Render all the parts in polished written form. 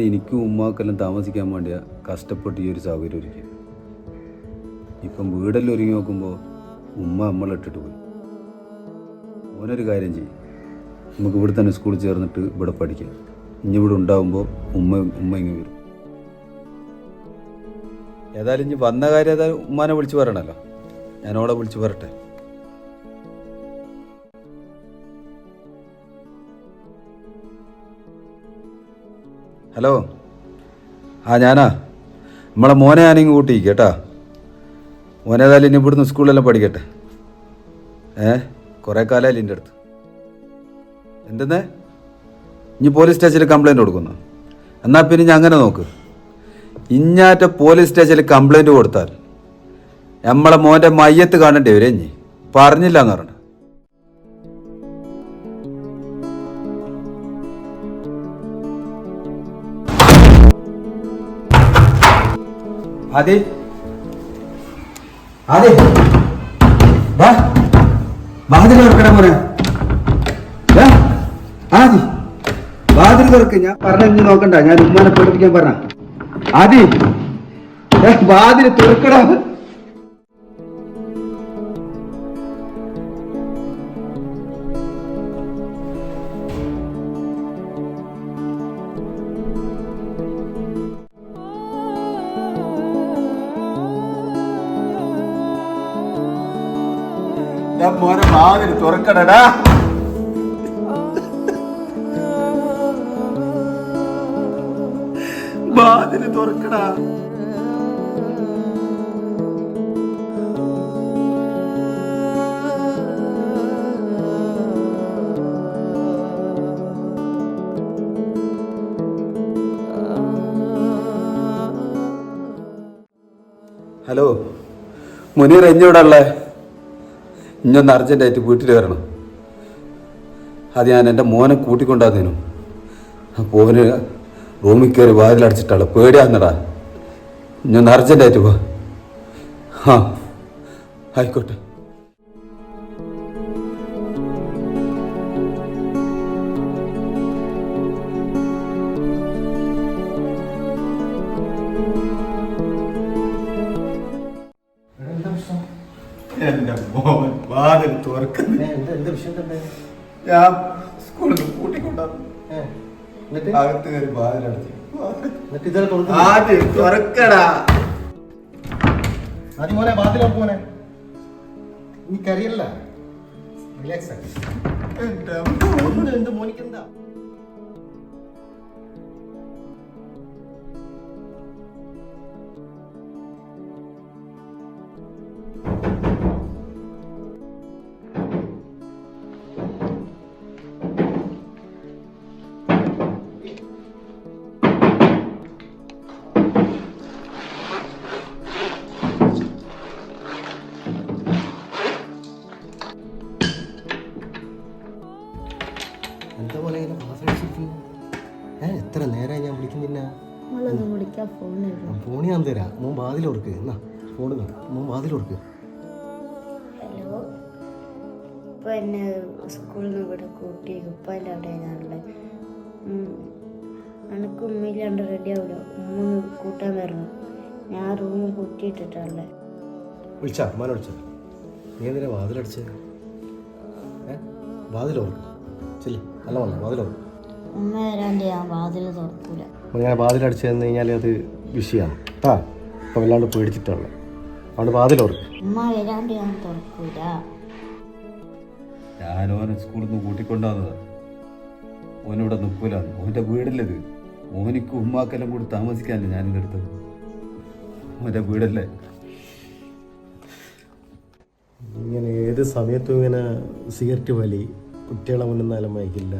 എനിക്കും ഉമ്മാക്കെല്ലാം താമസിക്കാൻ വേണ്ടിയ കഷ്ടപ്പെട്ട് ഈ ഒരു സൗകര്യം ഒരുക്കി. ഇപ്പം വീടെല്ലാം ഒരുങ്ങി നോക്കുമ്പോൾ ഉമ്മ നമ്മളിട്ടിട്ട് പോയി. ഓനൊരു കാര്യം ചെയ്യും, നമുക്ക് ഇവിടെ തന്നെ സ്കൂളിൽ ചേർന്നിട്ട് ഇവിടെ പഠിക്കാം. ഇനി ഇവിടെ ഉണ്ടാകുമ്പോൾ ഉമ്മ ഇങ്ങനെ വരും. ഏതായാലും ഇനി വന്ന കാര്യം ഏതായാലും ഉമ്മാനെ വിളിച്ച് പറയണല്ലോ, ഞാനോളെ വിളിച്ച് പറട്ടെ. ഹലോ, ഞാനാ നമ്മളെ മോനെ ഞാനിങ്ങ് കൂട്ടിയിരിക്കുക കേട്ടാ. മോനേതായാലും ഇനി ഇവിടുന്ന് സ്കൂളിലെല്ലാം പഠിക്കട്ടെ. കുറേ കാലമായില്ല എൻ്റെ അടുത്ത്. എന്തെന്നേ ഇനി പോലീസ് സ്റ്റേഷനിൽ കംപ്ലൈൻറ്റ് കൊടുക്കുന്നു? എന്നാൽ പിന്നെ ഞാൻ അങ്ങനെ നോക്ക്, ഇഞ്ഞാറ്റ പോലീസ് സ്റ്റേഷനിൽ കംപ്ലൈൻറ്റ് കൊടുത്താൽ നമ്മളെ മോൻ്റെ മയ്യത്ത് കാണേണ്ടി വരെ. ഇനി പറഞ്ഞില്ല എന്ന് പറഞ്ഞ വാതിൽ തുറക്കണ മോനെ, വാതിൽ തുറക്ക്. ഞാൻ പറഞ്ഞ നോക്കണ്ട, ഞാൻ ഉമ്മാനെ പേടിപ്പിക്കാൻ പറഞ്ഞ. വാതിൽ തുറക്കടാ. മോനെ വാതിൽ തുറക്കണടാ. വാതിൽ തുറക്കടാ. ഹലോ മുനീർ, എഞ്ഞൂടെ ഉള്ളേ? ഇഞ്ഞൊന്ന് അർജൻറ്റായിട്ട് വീട്ടിൽ വരണം. അത് ഞാൻ എൻ്റെ മോനെ കൂട്ടിക്കൊണ്ടാന്നേനു. അപ്പോൾ ഓന് റൂമിൽ കയറി വാതിലടച്ചിട്ടുള്ള പേടിയാന്നടാ. ഇഞ്ഞൊന്ന് അർജൻറ്റായിട്ട് പോ. ആയിക്കോട്ടെ. എന്റെ മോൻ വാതിൽ തുറക്കുന്നേ. ഞാൻ സ്കൂളിൽ നിന്ന് കൂട്ടിക്കൊണ്ടാകും. അകത്ത് കയറി വാതിലടച്ചു. തുറക്കടാ. മോനെ വാതിൽ മോനെ, നീ കറിയല്ല. റിലാക്സ് ആക്കി. എന്ത് മോനിക്കെന്താ? എന്താ പോലെ എത്ര നേരമായി ഞാൻ വിളിക്കുന്നില്ല. ഫോൺ ഞാൻ തരാം. മോൻ വാതിലോർക്ക്. എന്നാ ഫോൺ മോൻ വാതിലോർക്ക്. ഹലോ, ഇപ്പം എന്നെ സ്കൂളിൽ നിന്ന് ഇവിടെ കൂട്ടി ഉപ്പാൻ്റെ അവിടെയാണുള്ളത്. എനിക്ക് ഉമ്മയില്ലാണ്ട് റെഡി ആവില്ല. ഉമ്മ കൂട്ടാൻ വരണം. ഞാൻ റൂം കൂട്ടിയിട്ടിട്ടുള്ളത്. വിളിച്ചാ ഉമ്മാനെ വിളിച്ചാ? നീ എന്തിനാ വാതിലടിച്ചത്? വാതിലോർക്ക് ചെല്ലി. നല്ല വന്നു വാതിലോർക്ക്. ഉമ്മ വരാണ്ട് ഞാൻ വാതിൽ തുറക്കൂല. ഞാൻ വാതിലടിച്ചു തന്നു കഴിഞ്ഞാൽ അത് വിഷയമാണ് കേട്ടാ. ഇപ്പം വല്ലാണ്ട് പേടിച്ചിട്ടുള്ളത്. അതുകൊണ്ട് വാതിലോർക്ക്. ഉമ്മ വരാണ്ട് ഞാൻ തുറക്കൂല. ഞാനോനെ സ്കൂളിൽ നിന്ന് കൂട്ടിക്കൊണ്ടുവന്നതാ. ഓനിവിടെ നിൽക്കൂലാണ്. ഓൻ്റെ വീടല്ലത്. ഓനിക്ക് ഉമ്മാക്കെല്ലാം കൂടി താമസിക്കാനല്ലേ ഞാനിത് എടുത്തത്. ഓൻ്റെ വീടല്ലേ. ഇങ്ങനെ ഏത് സമയത്തും ഇങ്ങനെ സിഗരറ്റ് വലി, കുട്ടികളെ മുന്നിൽ നിന്നാലും വയ്ക്കില്ല,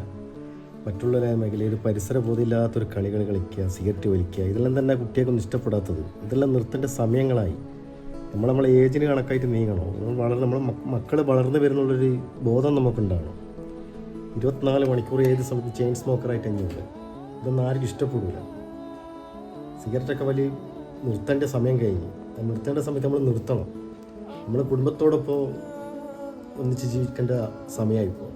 മറ്റുള്ളവരായ മേഖല ഒരു പരിസര ബോധമില്ലാത്തൊരു കളികൾ കളിക്കുക, സിഗരറ്റ് വലിക്കുക, ഇതെല്ലാം തന്നെ കുട്ടികൾക്കൊന്നും ഇഷ്ടപ്പെടാത്തത്. ഇതെല്ലാം നിർത്തേണ്ട സമയങ്ങളായി. നമ്മളെ ഏജിന് കണക്കായിട്ട് നീങ്ങണം. നമ്മൾ മക്കൾ വളർന്നു വരുന്നുള്ളൊരു ബോധം നമുക്കുണ്ടാകണം. 24 മണിക്കൂർ ഏത് സമയത്ത് ചെയിൻ സ്മോക്കറായിട്ട് തന്നെയുണ്ട്. ഇതൊന്നും ആർക്കും ഇഷ്ടപ്പെടില്ല. സിഗരറ്റൊക്കെ വലിയ നിർത്തേണ്ട സമയം കഴിഞ്ഞ്. നിർത്തേണ്ട സമയത്ത് നമ്മൾ നിർത്തണം. നമ്മൾ കുടുംബത്തോടൊപ്പം ഒന്നിച്ച് ജീവിക്കേണ്ട സമയമായിപ്പോൾ.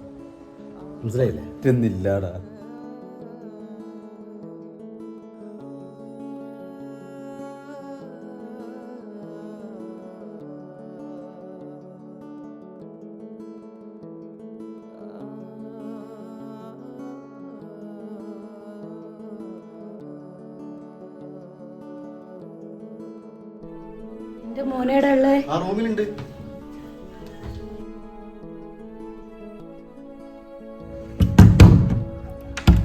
മനസ്സിലായില്ലേ? എന്നില്ലാടാ. എന്റെ മോനേടെ ഉള്ളേ ആ റൂമിലുണ്ട്.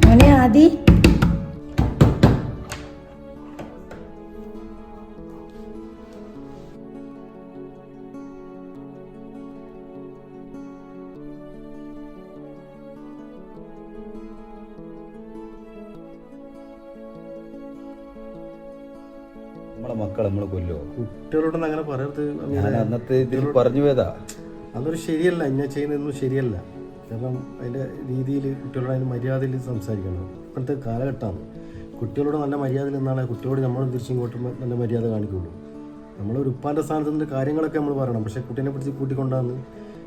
മോനെ ആദി, നമ്മളെ മക്കളെ നമ്മൾ കൊല്ലോ. കുട്ടികളോടൊന്നും അങ്ങനെ പറയരുത് അമീറെ. ഞാൻ അന്നത്തെ ഇതിൽ പറഞ്ഞു പോയതാ. അതൊരു ശരിയല്ല, ഞാൻ ചെയ്യുന്നതൊന്നും ശരിയല്ല. കാരണം അതിൻ്റെ രീതിയിൽ കുട്ടികളോട് അതിൻ്റെ മര്യാദയിൽ സംസാരിക്കണം. ഇപ്പോഴത്തെ കാലഘട്ടമാണ്. കുട്ടികളോട് നല്ല മര്യാദയിൽ നിന്നാണ് കുട്ടികളോട് നമ്മളും തിരിച്ചിങ്ങോട്ടും നല്ല മര്യാദ കാണിക്കുള്ളൂ. നമ്മളൊരു ഉപ്പാൻ്റെ സ്ഥാനത്ത് നിന്ന് കാര്യങ്ങളൊക്കെ നമ്മൾ പറയണം. പക്ഷേ കുട്ടീനെ പിടിച്ച് കൂട്ടിക്കൊണ്ടാന്ന്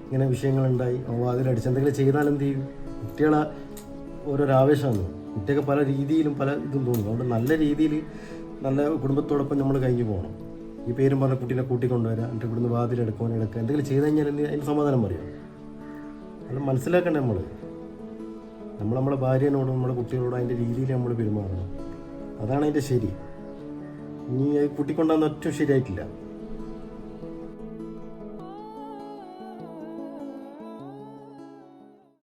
ഇങ്ങനെ വിഷയങ്ങളുണ്ടായി അതിലടിച്ച് എന്തെങ്കിലും ചെയ്താൽ എന്ത് ചെയ്യും? കുട്ടികളെ ഓരോരോ ആവേശമാണ്. കുട്ടിയൊക്കെ പല രീതിയിലും പല ഇതും തോന്നും. അതുകൊണ്ട് നല്ല രീതിയിൽ നല്ല കുടുംബത്തോടൊപ്പം നമ്മൾ കഴിഞ്ഞു പോകണം. ഈ പേരും പറഞ്ഞ കുട്ടീനെ കൂട്ടിക്കൊണ്ടുവരാം, എന്നിട്ട് ഇവിടുന്ന് വാതിലെടുക്കാൻ എടുക്കുക, എന്തെങ്കിലും ചെയ്ത് കഴിഞ്ഞാൽ അതിന് സമാധാനം പറയാം. അത് മനസ്സിലാക്കണ്ടേ നമ്മളെ ഭാര്യനോടും നമ്മളെ കുട്ടികളോടും അതിൻ്റെ രീതിയിൽ നമ്മൾ പെരുമാറണം. അതാണ് അതിൻ്റെ ശരി. ഇനി കൂട്ടിക്കൊണ്ടാന്ന് ഒറ്റും ശരിയായിട്ടില്ല.